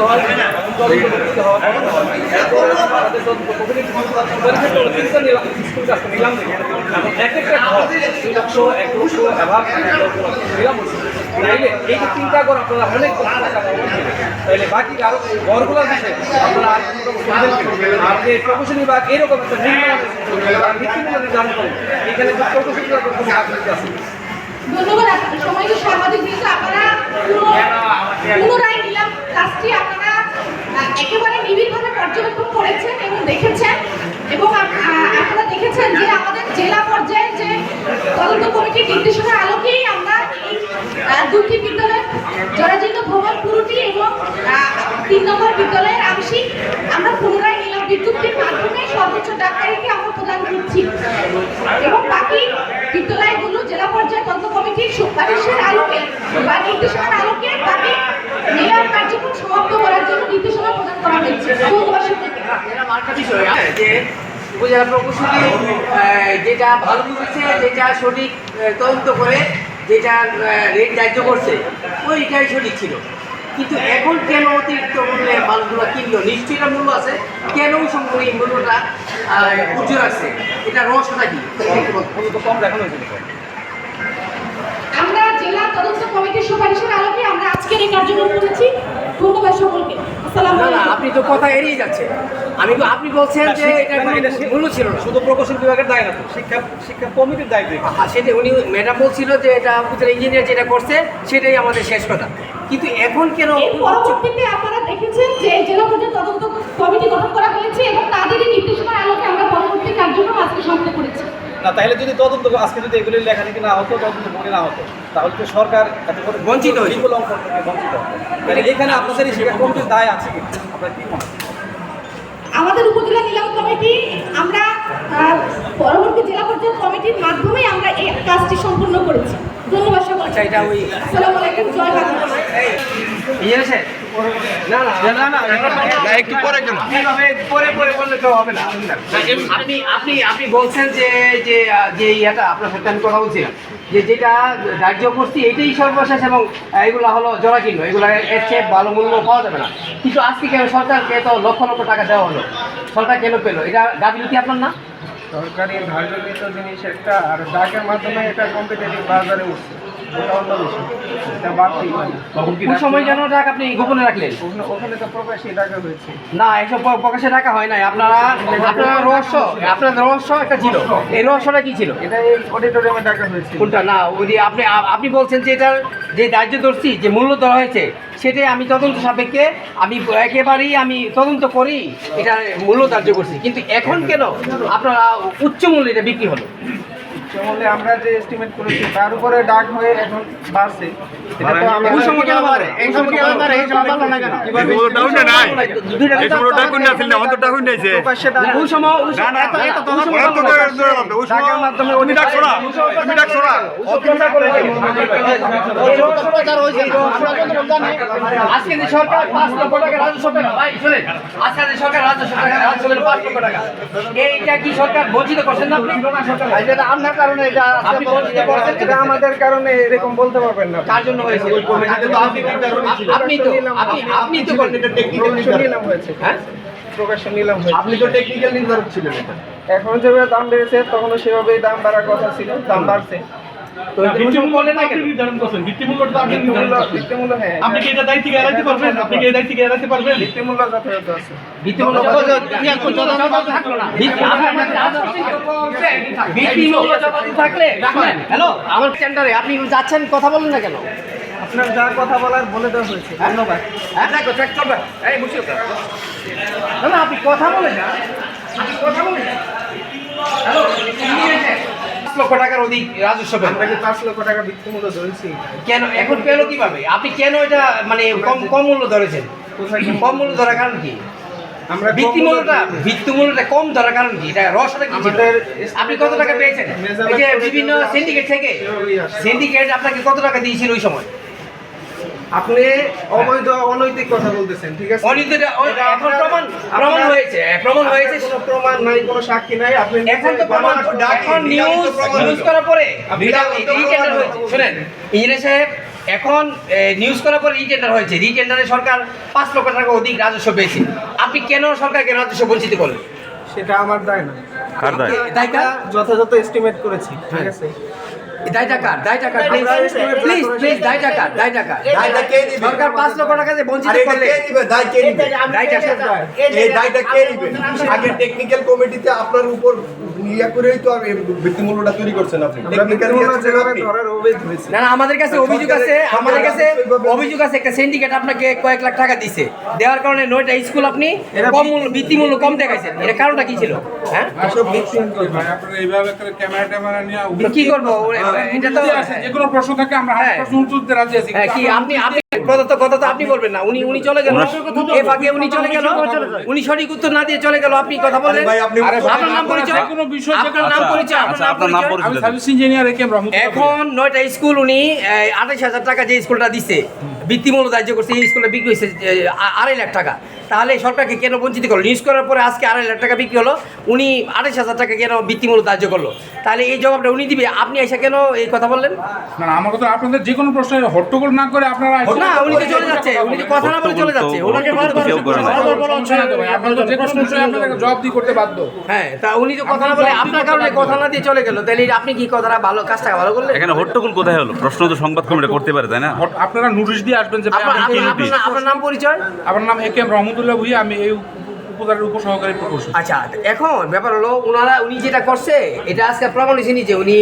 অনুষ্ঠিত হয় এবং তদন্ত অনুষ্ঠিত হওয়ার আমাদের স্কুল কাছে নিলাম এবং এক একটা ঘর 2 লক্ষ 1 লক্ষ এভাব নিলাম তাইলে এই যে 3টা ঘর আপনারা অনেক তাইলে বাকি আরো ঘরগুলোর কাছে আপনারা আর যে প্রকৌশল বিভাগ এরকম একটা ভিত্তিমূল্য নির্ধারণ করেন এখানে প্রকৌশল বিভাগ আছে। ধন্যবাদ আপনাদের সবাইকে সাংবাদিক দিকে আপনারা পুনরায় নিলাম কাজটি আপনারা একেবারে নিবিড়ভাবে পর্যবেক্ষণ করেছেন এবং দেখেছেন এবং আপনারা দেখেছেন যে আমাদের জেলা পর্যায়ে যে তদন্ত কমিটির নির্দেশনার আলোকেই আমরা এই 2টি বিদ্যালয়ের জরাজীর্ণ ভবন পুরোটি এবং 3 নম্বর বিদ্যালয়ের আংশিক আমরা পুনরায় নিলাম বিদ্যুতের মাধ্যমে সর্বোচ্চ ডাক্তারিকে আমরা প্রদান করছি এবং বাকি বিদ্যালয়গুলো জেলা পর্যায়ে তদন্ত কমিটির সুপারিশের আলোকে বা নির্দেশনার আলোকে বাকি নিলাম কার্যক্রম সমাপ্ত করার জন্য নির্দেশনা প্রদান করা হয়েছে। যে উপজেলা প্রকৌশলী যেটা ভালো বুঝেছে, যেটা সঠিক তদন্ত করে যেটা রেট ধার্য করছে ওইটাই সঠিক ছিল, কিন্তু এখন কেন অতিরিক্ত মূল্যে মালগুলো কিনলো? নিশ্চয়ই এটা মূল্য আছে, কেন সম্পূর্ণ এই মূল্যটা উজ্জ্বল রাখছে? এটা রহস্যটা কি? কম দেখানো হয়েছে। আমরা জেলা তদন্ত কমিটির সুপারিশের আলোকে আমরা আজকের এই কার্যক্রম করেছি। ধন্যবাদ সকলকে। আসসালামু আলাইকুম। আপনি তো কথা এড়িয়ে যাচ্ছেন। আপনি বলছেন যে এটা মূল্য ছিল না, শুধু প্রকৌশল বিভাগের দায় না, তো শিক্ষা কমিটির দায়িত্ব। সেটা উনি ম্যাডাম বলছিল যে এটা উপজেলা ইঞ্জিনিয়ার যেটা করছে সেটাই আমাদের শেষ কথা, কিন্তু এখন কেন? পরবর্তীতে আপনারা দেখেছেন যে জেলা পর্যায়ে তদন্ত কমিটি গঠন করা হয়েছে এবং তাদেরই নির্দেশনার আলোকে আমরা পরবর্তী কার্যক্রম আজকে সমাপ্ত করেছি। না তাহলে যদি তদন্ত আজকে যদি এগুলি লেখালেখি না হতো, তদন্ত মনে না হতো, তাহলে তো সরকার বঞ্চিত বিপুল অংশ থেকে বঞ্চিত হতো। তাহলে এখানে আপনাদের এই শিক্ষা কমিটির দায় আছে কি? আপনার কি মনে হয়? আমাদের উপজেলা নিলাম কমিটি আমরা পরবর্তী জেলা পর্যায়ে কমিটির মাধ্যমে আমরা এই কাজটি সম্পূর্ণ করেছি। ধন্যবাদ সকলকে। এটা ওই আসসালামু আলাইকুম। জয় বাংলা। একটু পরে কেন পরে বললে তো হবে না। আপনি বলছেন যে যে যে ইয়েটা আপনার সত্যায়ন করা উচিত, যে যেটা ধার্য করছি এটাই সর্বশেষ এবং এগুলো হলো জোড়া কিনবো, এগুলো এর চেয়ে ভালো মূল্য পাওয়া যাবে না। কিন্তু আজকে কেন সরকারকে তো লক্ষ লক্ষ টাকা দেওয়া হলো, সরকার কেন পেলো? এটা গাফিলতি আপনার না? সরকারি ধার্যকৃত জিনিস একটা, আর ডাকের মাধ্যমে এটা কম্পিটিটিভ বাজারে উঠছে, ওটা অন্য বিষয়, এটা বাড়তেই পারে। কোন সময় যেন ডাক আপনি গোপনে রাখলেন? ওখানে তো প্রকাশ্যে ডাকা হয়েছে। না, এসব প্রকাশ্যে রাখা হয় নাই। আপনার রহস্য একটা ছিল, এই রহস্যটা কি ছিল? এটা এই অডিটোরিয়ামে ডাকা হয়েছে। কোনটা? না, ওই যে আপনি বলছেন যে এটার যে দাহ্য ধরছি, যে মূল্য ধরা হয়েছে সেটাই আমি তদন্ত সাপেক্ষে একেবারেই আমি তদন্ত করি এটা মূল্য ধার্য করছি, কিন্তু এখন কেন আপনারা উচ্চ মূল্যে এটা বিক্রি হলো? মূল্যে আমরা যে এস্টিমেট করেছি তার উপরে ডাক হয়ে এখন বাড়ছে। এটা তো আমরা ওই সময় কেন বাড়ে? এই সময় কেন বাড়ে? এই সময় বাড়লো না কেন? প্রকাশ্যে ডাক ওই সময় ডাকের মাধ্যমে আজকে যে সরকার 5 লক্ষ টাকা রাজস্ব পেল, ভাই শুনেন, আজকে যে সরকার রাজস্ব পেল 5 লক্ষ টাকা, এইটা কি সরকার বঞ্চিত করছেন না? এটা আপনার কারণে, এটা আপনি বঞ্চিত করছেন, এটা আমাদের কারণে এরকম বলতে পারবেন না। কার জন্য হয়েছে? আপনি তো প্রকাশ্যে নিলাম হয়েছে। হ্যাঁ, প্রকাশ্যে নিলাম হয়েছে। আপনি তো টেকনিক্যাল নির্ধারক ছিলেন। এখন যেভাবে দাম বেড়েছে তখনও সেভাবেই দাম বাড়ার কথা ছিল, দাম বাড়ছে। তো ভিত্তিমূল্য বলেন না কেন? নির্ধারণ করছেন, ভিত্তিমূল্যটা আপনি নির্ধারণ করছেন। ভিত্তিমূল্য, হ্যাঁ, আপনি কি এটা দায়িত্ব থেকে এড়াতে পারবেন? আপনি কি এই দায়িত্ব থেকে এড়াতে পারবেন? ভিত্তিমূল্য যথাযথ আছে। ভিত্তিমূল্য থাকলে রাখবেন। হ্যালো, আমার সেন্টারে আপনি যাচ্ছেন, কথা বলেন না কেন? আপনার যা কথা বলার বলে দেওয়া হয়েছে। ধন্যবাদ। না, আপনি কথা বলেন না, আপনি কথা বলেন না। হ্যালো, 5 লক্ষ টাকার অধিক রাজস্ব পেল। আমরা কি 5 লক্ষ টাকা ভিত্তিমূল্য ধরেছি? কেন এখন পেলো কিভাবে? আপনি কেন এটা মানে কম মূল্য ধরেছেন? কম মূল্য ধরার কারণ কি? আমরা ভিত্তিমূল্যটা কম ধরার কারণ কি? এটা রহস্যটা কি ছিল? আপনি কত টাকা পেয়েছেন? এই যে বিভিন্ন সিন্ডিকেট থেকে সিন্ডিকেট আপনাকে কত টাকা দিয়েছিল ওই সময়? আপনি অবৈধ অনৈতিক কথা বলতেছেন, ঠিক আছে? এখন প্রমাণ হয়েছে, কোনো প্রমাণ নাই, কোনো সাক্ষী নাই। আপনি এখন তো প্রমাণ নিউজ করার পরে শুনেন, ইঞ্জিনিয়ার সাহেব এখন নিউজ করার পর রিটেন্ডার হয়েছে, রিটেন্ডারে সরকার 5 লক্ষ টাকা অধিক রাজস্ব পেয়েছে। আপনি কেন সরকারকে রাজস্ব বঞ্চিত করলেন? সেটা আমার দায় না। কার দায়? দায় কার? যথাযথ এস্টিমেট করেছি, ঠিক আছে। দায়টা কার? দায়টা কার? প্লিজ প্লিজ দায়টা কার? দায়টা কার? দায়টা কে দিবে? সরকার 5 লক্ষ টাকা দিয়ে বঞ্চিত আর এটা করলে কে দিবে? দায় কে দিবে? দায়টা কার? এই দায়টা কে দিবে? আগে টেকনিক্যাল কমিটিতে আপনার উপর ইয়া করেই তো আমি ভিত্তিমূল্যটা তৈরি করছেন আপনি। আমরা টেকনিক্যাল বিদ্যমান যেভাবে ধরার অভিযোগ হয়েছে। না না, আমাদের কাছে অভিযোগ আছে, আমাদের কাছে অভিযোগ আছে একটা সিন্ডিকেট আপনাকে কয়েক লাখ টাকা দিছে, দেওয়ার কারণে 9টা স্কুল আপনি কম মূল্য, ভিত্তিমূল্য কম দেখাইছেন। এর কারণটা কি ছিল? হ্যাঁ এসব ভিত্তিহীন কথা। ভাই আপনারা এইভাবে করে ক্যামেরা ট্যামেরা নিয়ে তো কি করবো? এটা তো যে কোনো প্রশ্ন থাকে আমরা হ্যাঁ। প্রশ্ন উত্তর দিতে রাজি আছি। হ্যাঁ, কি আপনি কথা তো আপনি বলবেন না, উনি চলে গেল, এ ফাঁকে উনি চলে গেল, উনি সঠিক উত্তর না দিয়ে চলে গেল, আপনি কথা বলেন। ভাই আপনি আপনার নাম পরিচয়? কোনো বিষয় আপনার নাম পরিচয়? আচ্ছা, আপনার নাম পরিচয়? আমি সার্ভিস ইঞ্জিনিয়ার একে রহমতুল্লাহ। এখন 9টা স্কুল উনি 28,000 টাকা যে স্কুলটা দিছে বৃত্তিমূল্য ধার্য করছে, এই স্কুলটা বিক্রি হয়েছে 2.5 লাখ টাকা। তাহলে সরকারকে কেন বঞ্চিত করলো? নিউজ করার পরে আজকে 2.5 লাখ টাকা বিক্রি হলো, উনি 28,000 টাকা কেন বৃত্তিমূল্য ধার্য করলো? তাহলে এই জবাবটা উনি দিবে, আপনি এসে কেন এই কথা বললেন? না আমার কথা, আপনাদের যে কোনো প্রশ্নে হট্টগোল না করে আপনারা না, উনি তো চলে যাচ্ছে, উনি তো কথা না বলে চলে যাচ্ছে, ওনাকে কেউ করে না। আপনাদের যে কোনো বিষয়ে আপনাদের জবাব দিয়ে করতে বাধ্য। হ্যাঁ, তা উনি তো কথা না বলে আপনার কারণে কথা না দিয়ে চলে গেল, তাহলে আপনি কি কথাটা ভালো, কাজটা ভালো করলেন? এখানে হট্টগোল কোথায় হলো? প্রশ্ন তো সংবাদ কমিটি করতে পারে, তাই না? আপনারা নোটিশ দিয়ে আসবেন যে ভাই আপনার নাম পরিচয়? আমার নাম একে রহমতুল্লাহ ভুঁইয়া, আমি এই উপজেলার উপসহকারী প্রকৌশলী। আচ্ছা, এখন ব্যাপার হলো উনি যেটা করছে এটা আজকে প্রমাণ হয়েছে যে উনি